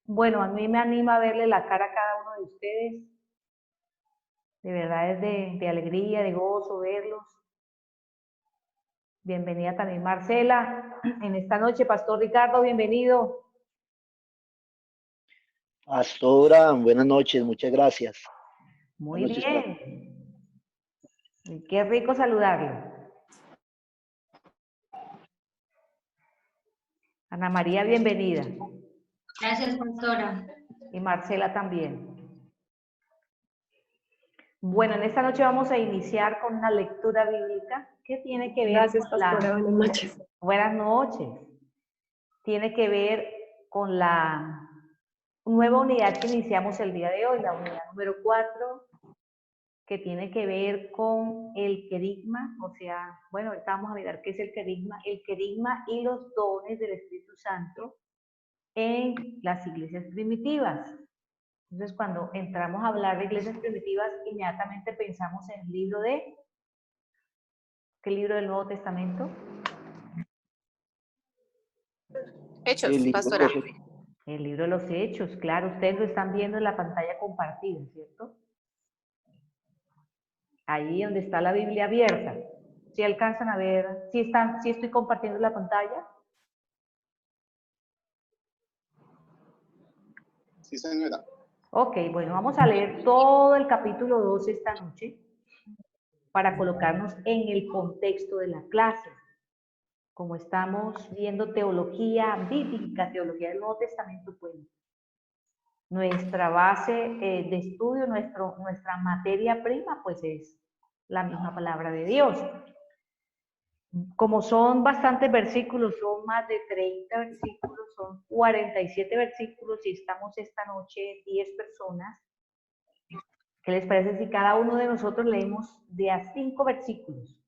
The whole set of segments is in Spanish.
Bueno, a mí me anima verle la cara a cada uno de ustedes. De verdad es de alegría, de gozo verlos. Bienvenida también Marcela. En esta noche, Pastor Ricardo, bienvenido. Pastora, buenas noches, muchas gracias. Muy Buenas noches para bien. Y qué rico saludarlo. Ana María, bienvenida. Gracias, pastora. Y Marcela también. Bueno, en esta noche vamos a iniciar con una lectura bíblica que tiene que ver Gracias, con pastora. Buenas noches. Buenas noches. Tiene que ver con la nueva unidad que iniciamos el día de hoy, la unidad número 4, que tiene que ver con el querigma, o sea, bueno, ahorita vamos a mirar qué es el querigma y los dones del Espíritu Santo en las iglesias primitivas. Entonces, cuando entramos a hablar de iglesias primitivas, inmediatamente pensamos en el libro de, ¿qué libro del Nuevo Testamento? Hechos, el libro de pastora. los Hechos. El libro de los Hechos, claro, ustedes lo están viendo en la pantalla compartida, ¿cierto? Ahí donde está la Biblia abierta. Si alcanzan a ver, si estoy compartiendo la pantalla. Sí, señora. Ok, bueno, vamos a leer todo el capítulo 2 esta noche para colocarnos en el contexto de la clase. Como estamos viendo teología bíblica, teología del Nuevo Testamento, pues nuestra base de estudio, nuestra materia prima, pues es la misma palabra de Dios. Como son bastantes versículos, son más de 30 versículos, son 47 versículos y estamos esta noche 10 personas. ¿Qué les parece si cada uno de nosotros leemos de a 5 versículos?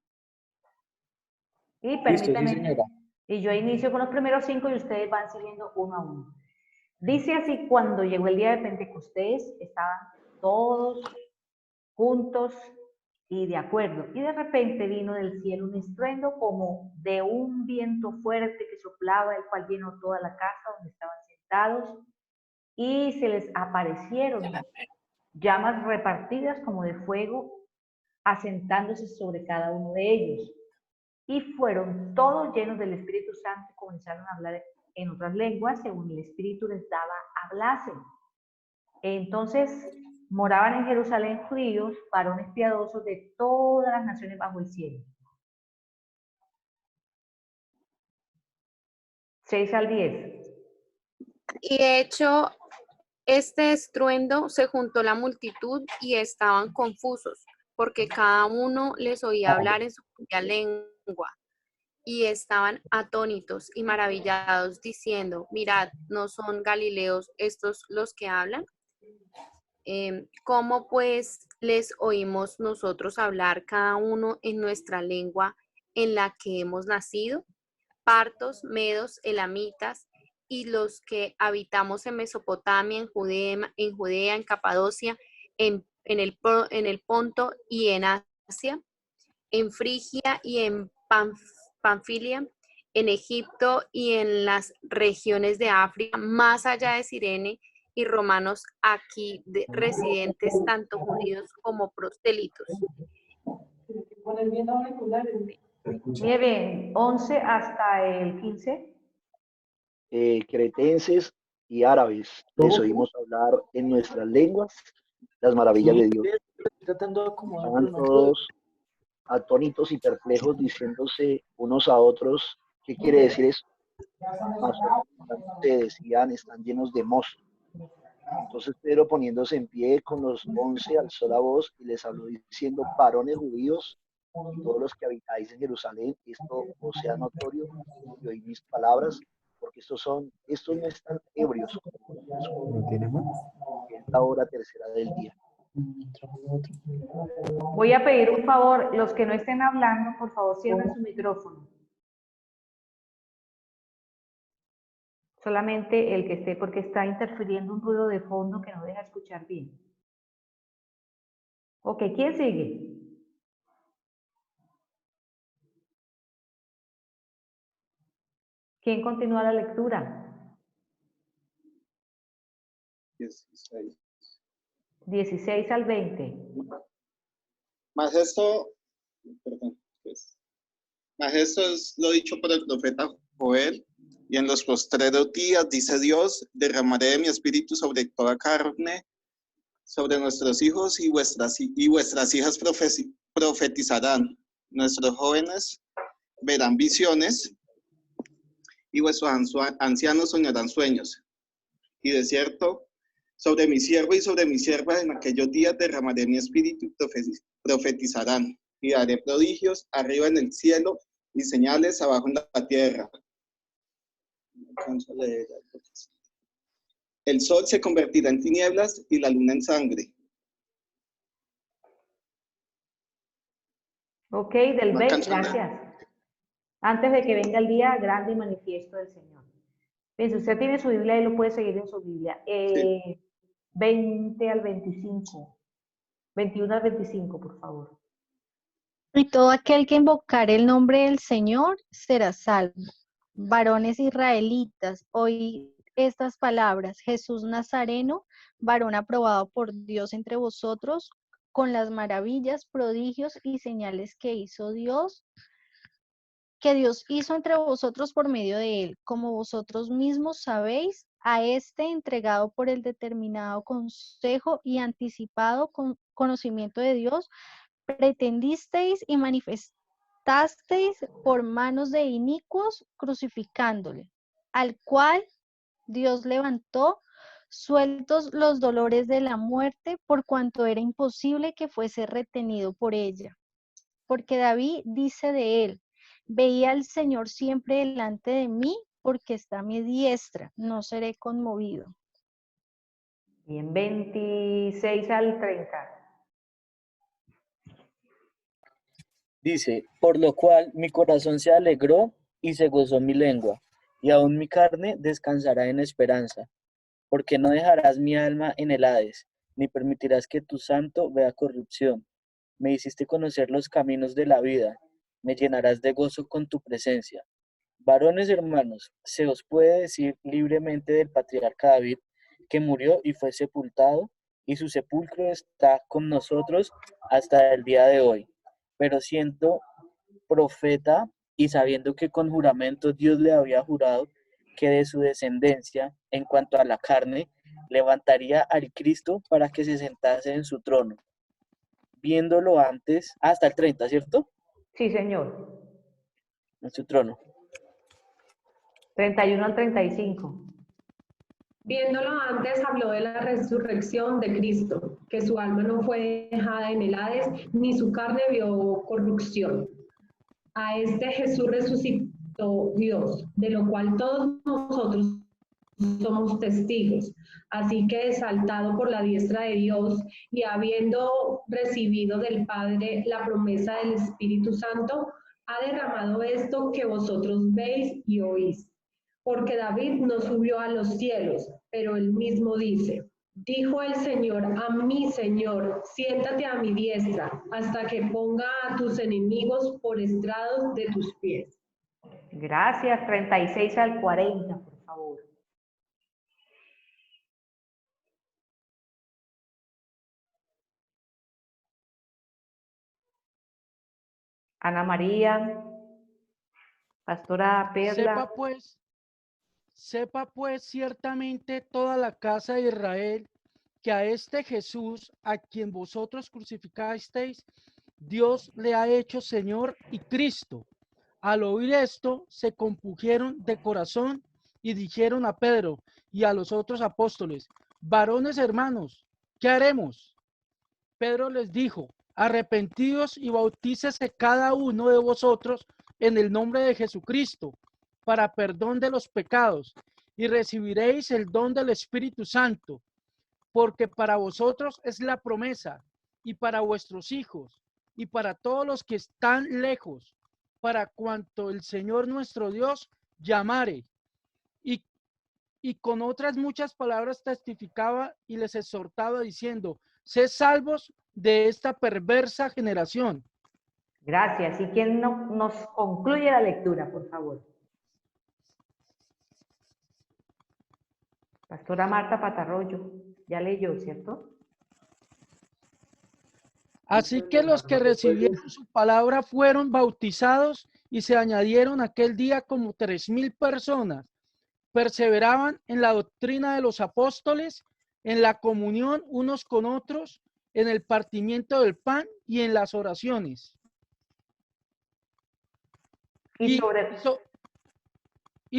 Y permítanme, Sí, señora. y yo inicio con los primeros 5 y ustedes van siguiendo uno a uno. Dice así: cuando llegó el día de Pentecostés, estaban todos juntos y de acuerdo. Y de repente vino del cielo un estruendo como de un viento fuerte que soplaba, el cual llenó toda la casa donde estaban sentados, y se les aparecieron llamas repartidas como de fuego, asentándose sobre cada uno de ellos. Y fueron todos llenos del Espíritu Santo y comenzaron a hablar en otras lenguas según el Espíritu les daba hablasen. Entonces moraban en Jerusalén judíos, varones piadosos de todas las naciones bajo el cielo. 6 al 10. Y hecho este estruendo, se juntó la multitud y estaban confusos, porque cada uno les oía hablar en su propia lengua. Y estaban atónitos y maravillados, diciendo: mirad, ¿no son galileos estos los que hablan? ¿Cómo pues les oímos nosotros hablar cada uno en nuestra lengua en la que hemos nacido? Partos, medos, elamitas, y los que habitamos en Mesopotamia, en Judea, en Capadocia, en el Ponto y en Asia, en Frigia y en Panfilia, en Egipto y en las regiones de África, más allá de Cirene, y romanos aquí residentes, tanto judíos como prosélitos. Miren, 11 hasta el 15. Cretenses y árabes, les oímos hablar en nuestras lenguas las maravillas de Dios. Estaban todos atónitos y perplejos, diciéndose unos a otros, ¿qué quiere decir eso? Más otros se decían, están llenos de mosto. Entonces Pedro, poniéndose en pie con los 11, alzó la voz y les habló diciendo: varones judíos y todos los que habitáis en Jerusalén, esto os sea notorio y oí mis palabras, porque estos no están ebrios como algunos creen, que es la hora tercera del día. Voy a pedir un favor, los que no estén hablando, por favor cierren su micrófono. Solamente el que esté, porque está interfiriendo un ruido de fondo que no deja escuchar bien. Ok, ¿quién sigue? ¿Quién continúa la lectura? 16. 16 al 20. Más esto, perdón, pues, más esto es lo dicho por el profeta Joel, y en los postreros días, dice Dios, derramaré de mi espíritu sobre toda carne, sobre nuestros hijos y vuestras hijas profetizarán, nuestros jóvenes verán visiones, y vuestros ancianos soñarán sueños. Y de cierto, sobre mi siervo y sobre mi sierva en aquellos días derramaré mi espíritu y profetizarán, y daré prodigios arriba en el cielo y señales abajo en la tierra. El sol se convertirá en tinieblas y la luna en sangre. Ok, del No 20, alcanzo a leer. gracias. Antes de que venga el día grande y manifiesto del Señor. Bien, si usted tiene su Biblia, ahí lo puede seguir en su Biblia. Sí. 20 al 25. 21 al 25, por favor. Y todo aquel que invocare el nombre del Señor será salvo. Varones israelitas, oí estas palabras. Jesús Nazareno, varón aprobado por Dios entre vosotros, con las maravillas, prodigios y señales que Dios hizo entre vosotros por medio de él, como vosotros mismos sabéis, a este entregado por el determinado consejo y anticipado conocimiento de Dios, pretendisteis y manifestasteis por manos de inicuos crucificándole, al cual Dios levantó, sueltos los dolores de la muerte, por cuanto era imposible que fuese retenido por ella. Porque David dice de él, veía al Señor siempre delante de mí, porque está a mi diestra, no seré conmovido. Bien, 26 al 30. Dice, por lo cual mi corazón se alegró y se gozó mi lengua, y aún mi carne descansará en esperanza, porque no dejarás mi alma en el Hades, ni permitirás que tu santo vea corrupción. Me hiciste conocer los caminos de la vida, me llenarás de gozo con tu presencia. Varones hermanos, se os puede decir libremente del patriarca David, que murió y fue sepultado, y su sepulcro está con nosotros hasta el día de hoy. Pero siendo profeta y sabiendo que con juramento Dios le había jurado que de su descendencia, en cuanto a la carne, levantaría al Cristo para que se sentase en su trono, viéndolo antes, hasta el 30, ¿cierto? Sí, señor. En su trono. 31 al 35. Viéndolo antes, habló de la resurrección de Cristo, que su alma no fue dejada en el Hades, ni su carne vio corrupción. A este Jesús resucitó Dios, de lo cual todos nosotros somos testigos. Así que, exaltado por la diestra de Dios y habiendo recibido del Padre la promesa del Espíritu Santo, ha derramado esto que vosotros veis y oís. Porque David no subió a los cielos, pero él mismo dice, dijo el Señor a mi Señor, siéntate a mi diestra, hasta que ponga a tus enemigos por estrados de tus pies. Gracias. 36 al 40, por favor. Ana María, Pastora Perla. Sepa pues ciertamente toda la casa de Israel que a este Jesús, a quien vosotros crucificasteis, Dios le ha hecho Señor y Cristo. Al oír esto, se compungieron de corazón y dijeron a Pedro y a los otros apóstoles, varones hermanos, ¿qué haremos? Pedro les dijo, arrepentidos y bautícese cada uno de vosotros en el nombre de Jesucristo para perdón de los pecados y recibiréis el don del Espíritu Santo, porque para vosotros es la promesa y para vuestros hijos y para todos los que están lejos, para cuanto el Señor nuestro Dios llamare. Y con otras muchas palabras testificaba y les exhortaba diciendo, sed salvos de esta perversa generación. Gracias. ¿Y quién nos concluye la lectura, por favor? Pastora Marta Patarroyo, ya leyó, ¿cierto? Así que los que recibieron su palabra fueron bautizados y se añadieron aquel día como 3,000 personas. Perseveraban en la doctrina de los apóstoles, en la comunión unos con otros, en el partimiento del pan y en las oraciones. Y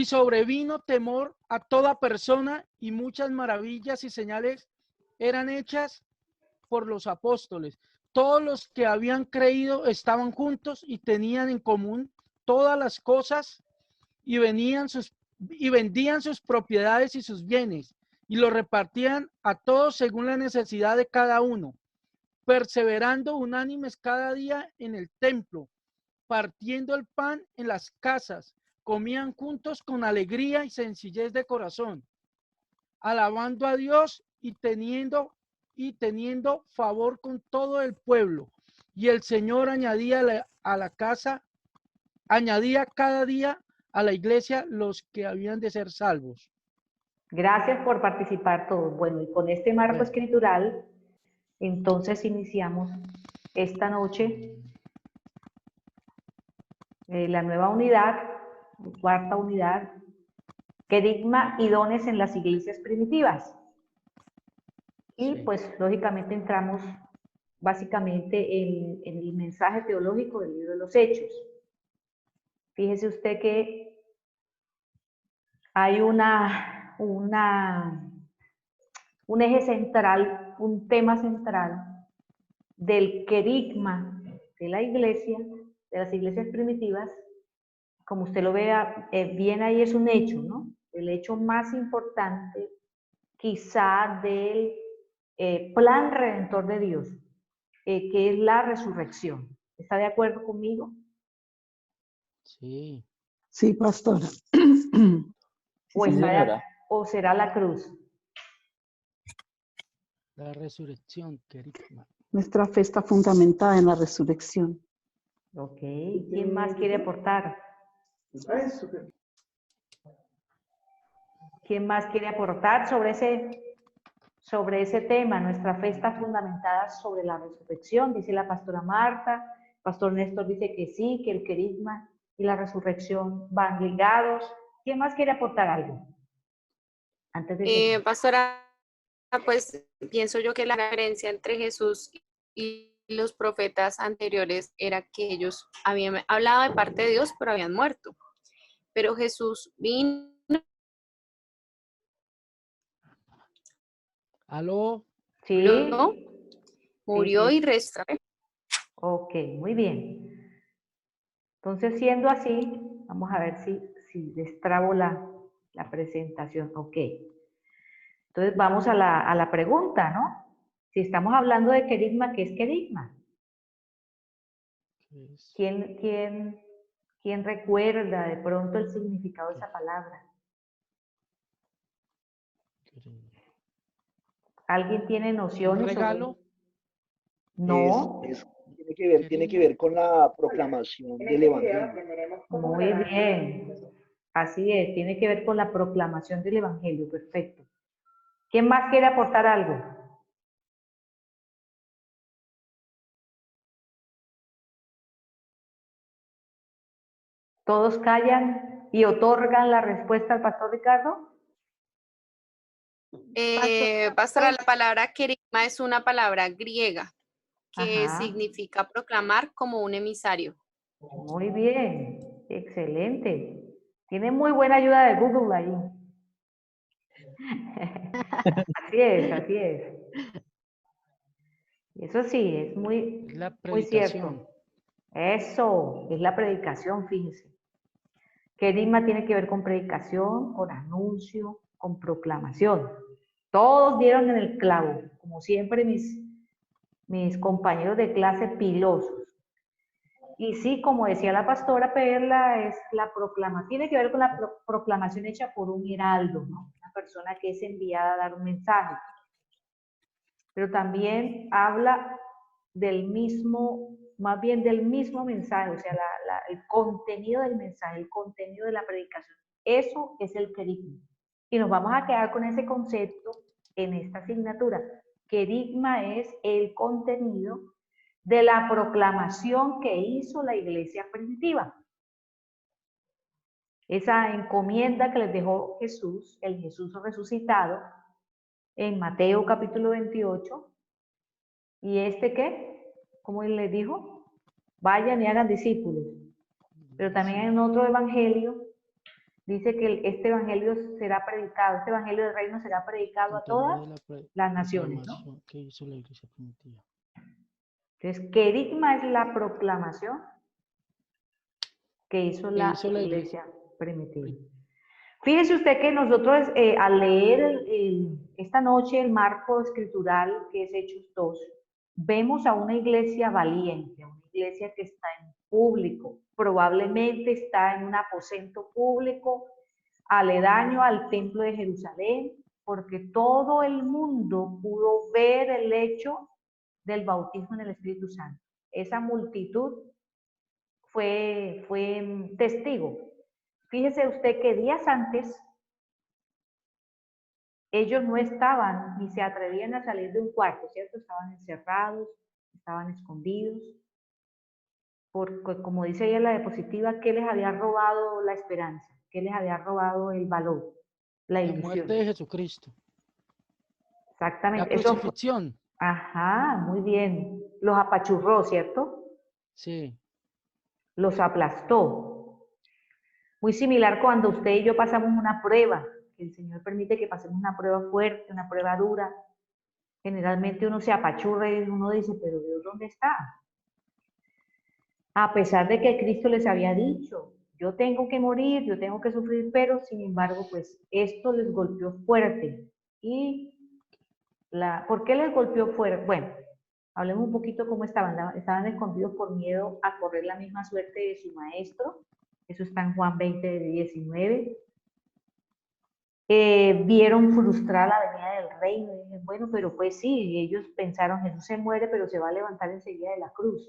sobrevino temor a toda persona, y muchas maravillas y señales eran hechas por los apóstoles. Todos los que habían creído estaban juntos y tenían en común todas las cosas, y vendían sus propiedades y sus bienes, y los repartían a todos según la necesidad de cada uno, perseverando unánimes cada día en el templo, partiendo el pan en las casas, comían juntos con alegría y sencillez de corazón, alabando a Dios y teniendo favor con todo el pueblo. Y el Señor añadía cada día a la iglesia los que habían de ser salvos. Gracias por participar todos. Bueno, y con este marco escritural, entonces iniciamos esta noche la nueva unidad, cuarta unidad, querigma y dones en las iglesias primitivas. Y pues lógicamente entramos básicamente en el mensaje teológico del libro de los Hechos. Fíjese usted que hay un eje central, un tema central del querigma de la iglesia, de las iglesias primitivas. Como usted lo vea bien ahí, es un hecho, ¿no? El hecho más importante quizá del plan redentor de Dios, que es la resurrección. ¿Está de acuerdo conmigo? Sí. Sí, pastora. ¿O será la cruz? La resurrección, querigma. Nuestra fe está fundamentada en la resurrección. Ok. ¿Quién más quiere aportar? ¿Quién más quiere aportar sobre ese tema? Nuestra fe está fundamentada sobre la resurrección, dice la pastora Marta. Pastor Néstor dice que sí, que el querigma y la resurrección van ligados. ¿Quién más quiere aportar algo? Antes de pastora, pues pienso yo que la diferencia entre Jesús y los profetas anteriores era que ellos habían hablado de parte de Dios, pero habían muerto. Pero Jesús vino. ¿Aló? Sí. Murió y resucitó. Ok, muy bien. Entonces, siendo así, vamos a ver si destrabo la presentación. Ok. Entonces, vamos a la pregunta, ¿no? Si estamos hablando de querigma, ¿qué es querigma? ¿Quién recuerda de pronto el significado de esa palabra? ¿Alguien tiene nociones? ¿Un regalo? Sobre... No. Tiene que ver con la proclamación del Evangelio. Muy bien. Así es, tiene que ver con la proclamación del Evangelio. Perfecto. ¿Quién más quiere aportar algo? ¿Todos callan y otorgan la respuesta al pastor Ricardo? Pastora, la palabra querigma es una palabra griega que significa proclamar como un emisario. Muy bien, excelente. Tiene muy buena ayuda de Google ahí. Así es, así es. Eso sí, es muy cierto. Eso, es la predicación, fíjense. Querigma tiene que ver con predicación, con anuncio, con proclamación. Todos dieron en el clavo, como siempre mis compañeros de clase pilosos. Y sí, como decía la pastora Perla, es la proclamación, tiene que ver con la proclamación hecha por un heraldo, ¿no? Una persona que es enviada a dar un mensaje. Pero también habla del mismo, más bien del mismo mensaje, o sea, el contenido del mensaje, el contenido de la predicación. Eso es el querigma. Y nos vamos a quedar con ese concepto en esta asignatura. Querigma es el contenido de la proclamación que hizo la iglesia primitiva. Esa encomienda que les dejó Jesús, el Jesús resucitado, en Mateo capítulo 28. ¿Y qué? ¿Cómo él les dijo? Vayan y hagan discípulos. Pero también en otro evangelio dice que este evangelio será predicado, este evangelio del reino será predicado a todas las naciones, ¿no? Que hizo la iglesia primitiva. Entonces, querigma es la proclamación que hizo la iglesia primitiva. Fíjese usted que nosotros al leer esta noche el marco escritural que es Hechos 2, vemos a una iglesia valiente, una iglesia que está en público, probablemente está en un aposento público, aledaño al templo de Jerusalén, porque todo el mundo pudo ver el hecho del bautismo en el Espíritu Santo. Esa multitud fue testigo. Fíjese usted que días antes ellos no estaban ni se atrevían a salir de un cuarto, ¿cierto? Estaban encerrados, estaban escondidos, porque como dice ella en la diapositiva, ¿qué les había robado la esperanza? ¿Qué les había robado el valor? La ilusión. La muerte de Jesucristo. Exactamente. La crucifixión. Ajá, muy bien. Los apachurró, ¿cierto? Sí. Los aplastó. Muy similar cuando usted y yo pasamos una prueba. El Señor permite que pasemos una prueba fuerte, una prueba dura. Generalmente uno se apachurra y uno dice, pero Dios, ¿dónde está? A pesar de que Cristo les había dicho, yo tengo que morir, yo tengo que sufrir, pero sin embargo, pues esto les golpeó fuerte. ¿Y por qué les golpeó fuerte? Bueno, hablemos un poquito cómo estaban. Estaban escondidos por miedo a correr la misma suerte de su maestro. Eso está en Juan 20:19. Vieron frustrar la venida del reino. Y dije, bueno, pero pues sí, ellos pensaron, Jesús se muere, pero se va a levantar enseguida de la cruz.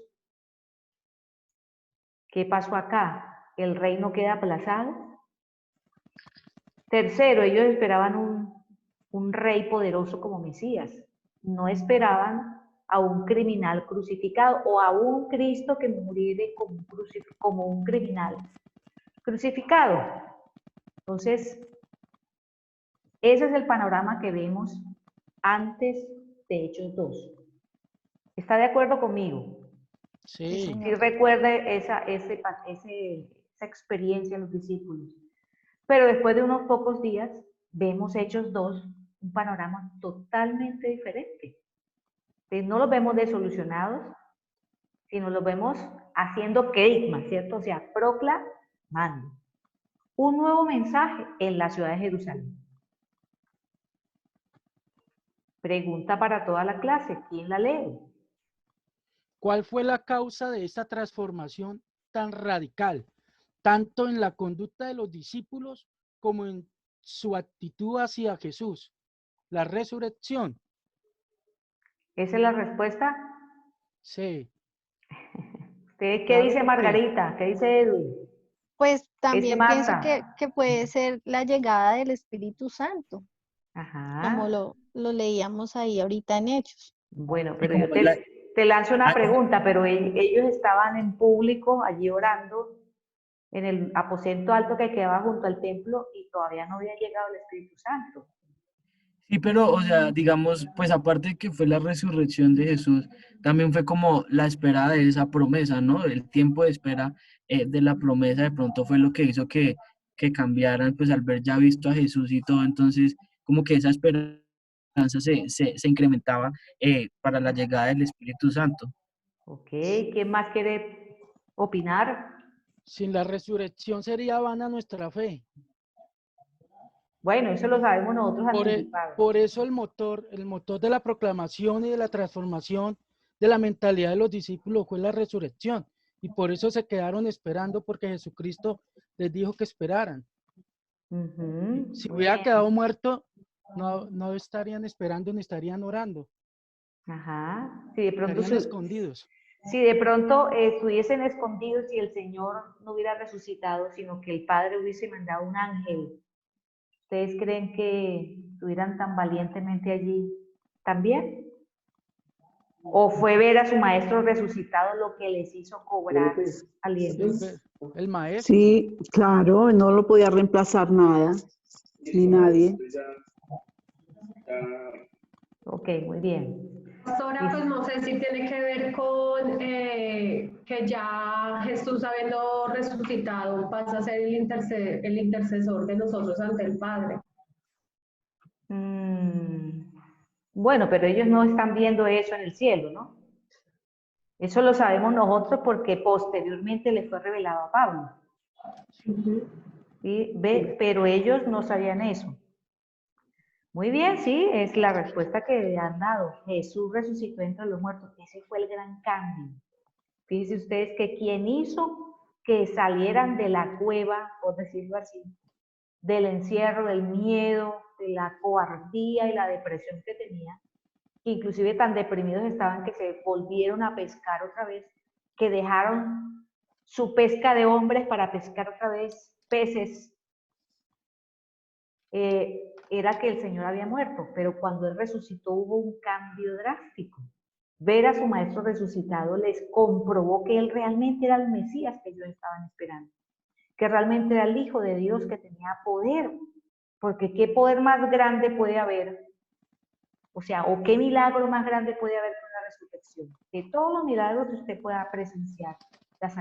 ¿Qué pasó acá? El reino queda aplazado. Tercero, ellos esperaban un rey poderoso como Mesías. No esperaban a un criminal crucificado o a un Cristo que muriera como un criminal crucificado. Entonces, ese es el panorama que vemos antes de Hechos 2. ¿Está de acuerdo conmigo? Sí. Sí, recuerde esa experiencia de los discípulos. Pero después de unos pocos días, vemos Hechos 2, un panorama totalmente diferente. Entonces, no los vemos desolucionados, sino los vemos haciendo querigma, ¿cierto? O sea, proclamando un nuevo mensaje en la ciudad de Jerusalén. Pregunta para toda la clase, ¿quién la lee? ¿Cuál fue la causa de esta transformación tan radical, tanto en la conducta de los discípulos como en su actitud hacia Jesús? La resurrección. ¿Esa es la respuesta? Sí. ¿Qué dice Margarita? ¿Qué dice Edwin? Pues también pienso Marta? que puede ser la llegada del Espíritu Santo, Ajá. como lo leíamos ahí ahorita en Hechos. Bueno, pero yo te lanzo una pregunta, pero ellos estaban en público allí orando en el aposento alto que quedaba junto al templo y todavía no había llegado el Espíritu Santo. Sí, pero, o sea, digamos, pues aparte de que fue la resurrección de Jesús, también fue como la espera de esa promesa, ¿no? El tiempo de espera de la promesa de pronto fue lo que hizo que cambiaran, pues al ver ya visto a Jesús y todo, entonces como que esa esperanza se incrementaba para la llegada del Espíritu Santo. Ok, ¿quién más quiere opinar? Sin la resurrección sería vana nuestra fe. Bueno, eso lo sabemos nosotros anticipados. Por eso el motor de la proclamación y de la transformación de la mentalidad de los discípulos fue la resurrección. Y por eso se quedaron esperando, porque Jesucristo les dijo que esperaran. Si hubiera quedado muerto, no estarían esperando ni estarían orando. Ajá. Si de pronto estarían escondidos. Si de pronto estuviesen escondidos y el Señor no hubiera resucitado, sino que el Padre hubiese mandado un ángel ¿Ustedes creen que estuvieran tan valientemente allí también? ¿O fue ver a su maestro resucitado lo que les hizo cobrar aliento? El maestro. Sí, claro, no lo podía reemplazar nada, ni nadie. Ok, muy bien. Pastora, pues no sé si tiene que ver con que ya Jesús, habiendo resucitado, pasa a ser el intercesor de nosotros ante el Padre. Bueno, pero ellos no están viendo eso en el cielo, ¿no? Eso lo sabemos nosotros porque posteriormente le fue revelado a Pablo. ¿Sí? Pero ellos no sabían eso. Muy bien, sí, es la respuesta que han dado. Jesús resucitó entre los muertos. Ese fue el gran cambio. Fíjense ustedes que quien hizo que salieran de la cueva, por decirlo así, del encierro, del miedo, de la cobardía y la depresión que tenían, inclusive tan deprimidos estaban que se volvieron a pescar otra vez, que dejaron su pesca de hombres para pescar otra vez peces, era que el Señor había muerto, pero cuando Él resucitó hubo un cambio drástico. Ver a su maestro resucitado les comprobó que Él realmente era el Mesías que ellos estaban esperando, que realmente era el Hijo de Dios que tenía poder, porque ¿qué poder más grande puede haber? O sea, ¿o qué milagro más grande puede haber con la resurrección? De todos los milagros que usted pueda presenciar.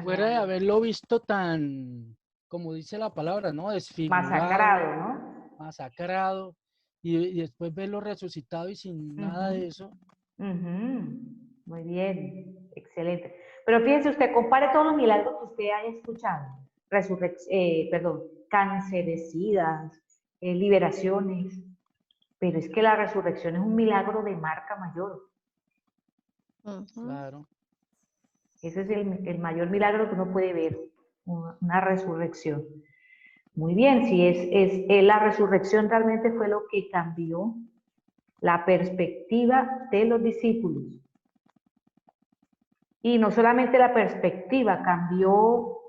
Fuera de haberlo visto tan, como dice la palabra, ¿no? Desfigurado. Masacrado, ¿no? Masacrado. Y después verlo resucitado y sin nada de eso. Muy bien, excelente. Pero fíjense usted, compare todos los milagros que usted haya escuchado. Cancerecidas, liberaciones. Pero es que la resurrección es un milagro de marca mayor. Claro. Ese es el mayor milagro que uno puede ver, una resurrección. Muy bien, si la resurrección realmente fue lo que cambió la perspectiva de los discípulos. Y no solamente la perspectiva, cambió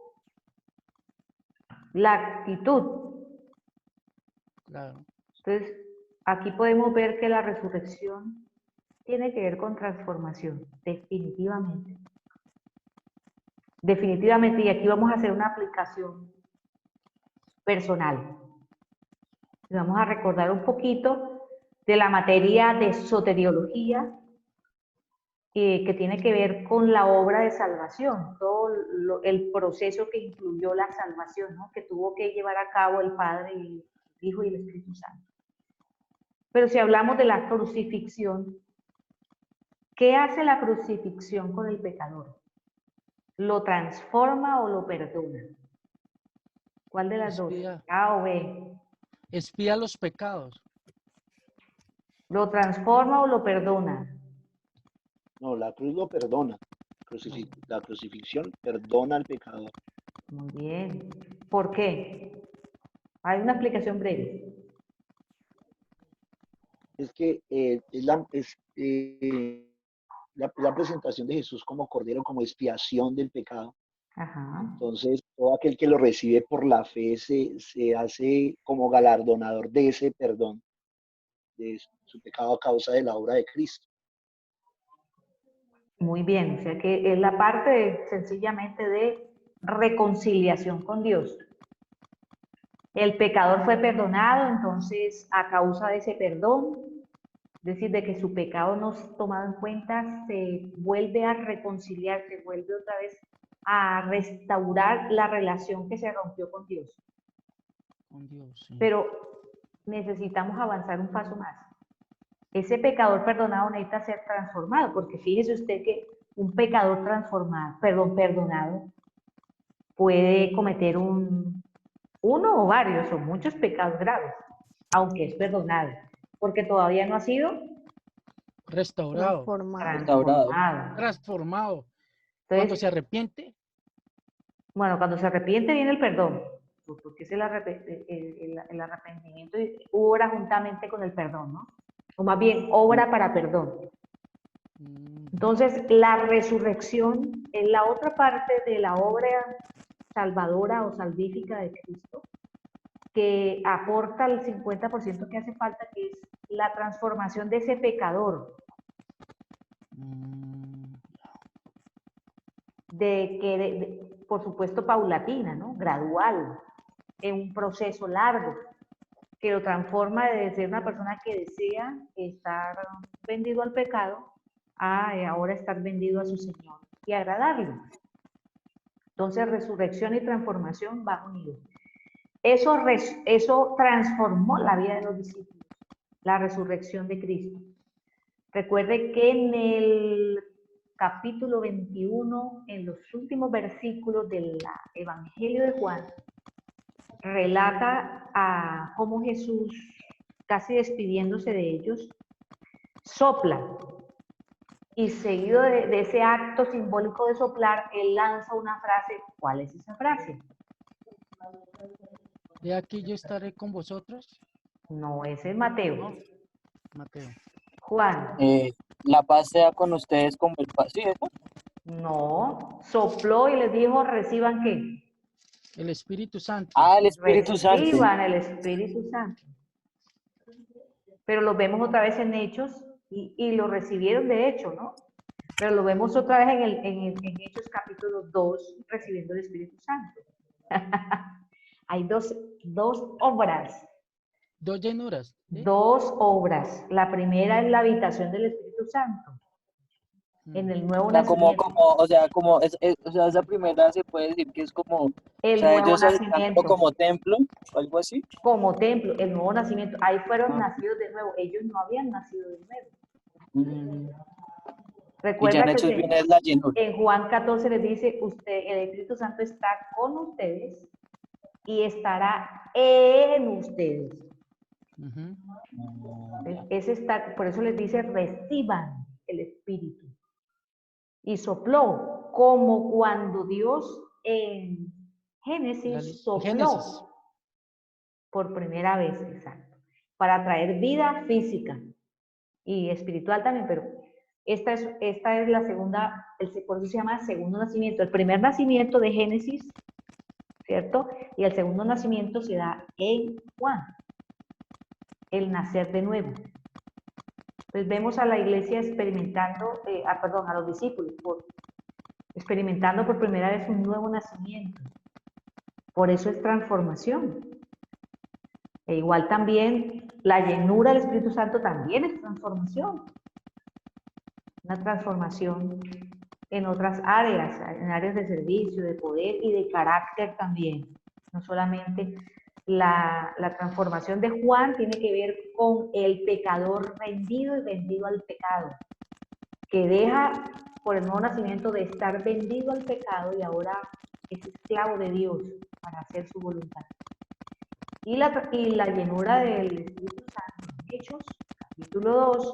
la actitud. Claro. Entonces, aquí podemos ver que la resurrección tiene que ver con transformación, definitivamente. Definitivamente, y aquí vamos a hacer una aplicación personal. Y vamos a recordar un poquito de la materia de soteriología, que tiene que ver con la obra de salvación, todo el proceso que incluyó la salvación, ¿no? Que tuvo que llevar a cabo el Padre, el Hijo y el Espíritu Santo. Pero si hablamos de la crucifixión, ¿qué hace la crucifixión con el pecador? ¿Lo transforma o lo perdona? ¿Cuál de las dos? A o B. Expía los pecados. ¿Lo transforma o lo perdona? No, la cruz lo perdona. La crucifixión perdona al pecador. Muy bien. ¿Por qué? Hay una explicación breve. Es que la presentación de Jesús como Cordero, como expiación del pecado. Ajá. Entonces, todo aquel que lo recibe por la fe se hace como galardonador de ese perdón, de su pecado a causa de la obra de Cristo. Muy bien, o sea que es la parte sencillamente de reconciliación con Dios. El pecador fue perdonado, entonces a causa de ese perdón, es decir, de que su pecado no es tomado en cuenta, se vuelve a reconciliar, se vuelve otra vez a restaurar la relación que se rompió con Dios. Con Dios, sí. Pero necesitamos avanzar un paso más. Ese pecador perdonado necesita ser transformado, porque fíjese usted que un pecador perdonado, puede cometer uno o varios o muchos pecados graves, aunque es perdonado, porque todavía no ha sido restaurado. Transformado. Entonces, Cuando se arrepiente. Bueno, cuando se arrepiente viene el perdón, porque es el arrepentimiento obra juntamente con el perdón, ¿no? O más bien, obra para perdón. Entonces, la resurrección es la otra parte de la obra salvadora o salvífica de Cristo, que aporta el 50% que hace falta, que es la transformación de ese pecador. Por supuesto, paulatina, ¿no? Gradual, en un proceso largo, que lo transforma de ser una persona que desea estar vendido al pecado a ahora estar vendido a su Señor y agradarlo. Entonces, resurrección y transformación van unidos. Eso transformó la vida de los discípulos, la resurrección de Cristo. Recuerde que en el capítulo 21, en los últimos versículos del Evangelio de Juan, relata a cómo Jesús, casi despidiéndose de ellos, sopla. Y seguido de ese acto simbólico de soplar, él lanza una frase. ¿Cuál es esa frase? De aquí yo estaré con vosotros. No, ese es Mateo. No, Mateo. Juan. La paz sea con ustedes como el paz. ¿Sí, eso? No, sopló y les dijo, ¿reciban qué? El Espíritu Santo. Ah, el Espíritu Santo. Reciban el Espíritu Santo. Pero lo vemos otra vez en Hechos y lo recibieron de hecho, ¿no? Pero lo vemos otra vez en Hechos capítulo 2, recibiendo el Espíritu Santo. Hay dos obras. Dos llenuras. ¿Sí? Dos obras. La primera es la habitación del Espíritu Santo. En el nuevo nacimiento. O sea, esa primera se puede decir que es como, el o sea, nuevo ellos nacimiento. como templo, o algo así. Como templo, el nuevo nacimiento. Ahí fueron nacidos de nuevo. Ellos no habían nacido de nuevo. Recuerda que la llenura. En Juan 14 les dice, el Espíritu Santo está con ustedes y estará en ustedes. Por eso les dice, reciban el Espíritu. Y sopló, como cuando Dios en Génesis sopló por primera vez, exacto, para traer vida física y espiritual también, pero esta es la segunda, por eso se llama segundo nacimiento. El primer nacimiento de Génesis, ¿cierto? Y el segundo nacimiento se da en Juan, el nacer de nuevo. Entonces vemos a la iglesia experimentando, a los discípulos, experimentando por primera vez un nuevo nacimiento. Por eso es transformación. E igual también la llenura del Espíritu Santo también es transformación. Una transformación en otras áreas, en áreas de servicio, de poder y de carácter también. No solamente la transformación de Juan tiene que ver con el pecador rendido y vendido al pecado, que deja por el nuevo nacimiento de estar vendido al pecado y ahora es esclavo de Dios para hacer su voluntad. Y la llenura del Espíritu Santo, Hechos, capítulo 2,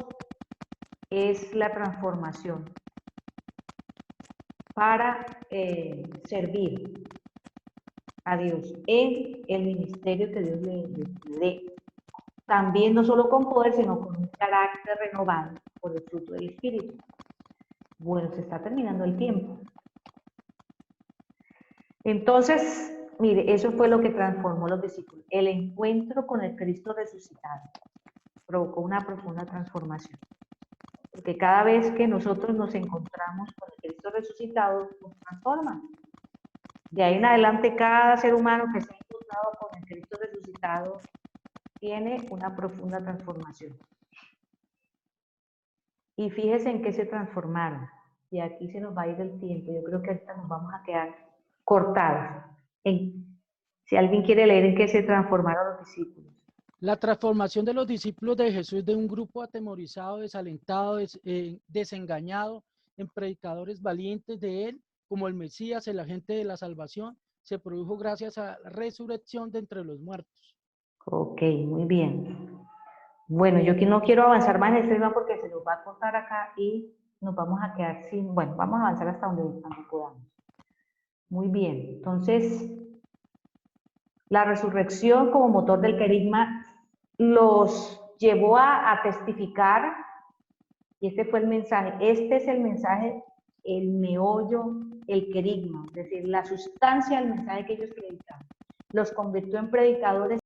es la transformación para servir a Dios en el ministerio que Dios le dé. También no solo con poder, sino con un carácter renovado por el fruto del Espíritu. Bueno, se está terminando el tiempo. Entonces, mire, eso fue lo que transformó a los discípulos. El encuentro con el Cristo resucitado provocó una profunda transformación. Porque cada vez que nosotros nos encontramos con el Cristo resucitado, nos transforma. De ahí en adelante, cada ser humano que se ha encontrado con el Cristo resucitado tiene una profunda transformación. Y fíjese en qué se transformaron. Y aquí se nos va a ir el tiempo. Yo creo que ahorita nos vamos a quedar cortados. Si alguien quiere leer en qué se transformaron los discípulos. La transformación de los discípulos de Jesús de un grupo atemorizado, desalentado, desengañado, en predicadores valientes de él, como el Mesías, el agente de la salvación, se produjo gracias a la resurrección de entre los muertos. Ok, muy bien. Bueno, yo no quiero avanzar más en el tema porque se nos va a cortar acá y nos vamos a quedar sin... Bueno, vamos a avanzar hasta donde podamos. Muy bien, entonces, la resurrección como motor del querigma los llevó a testificar, y este fue el mensaje, este es el mensaje, el meollo, el querigma, es decir, la sustancia del mensaje que ellos predicaban. Los convirtió en predicadores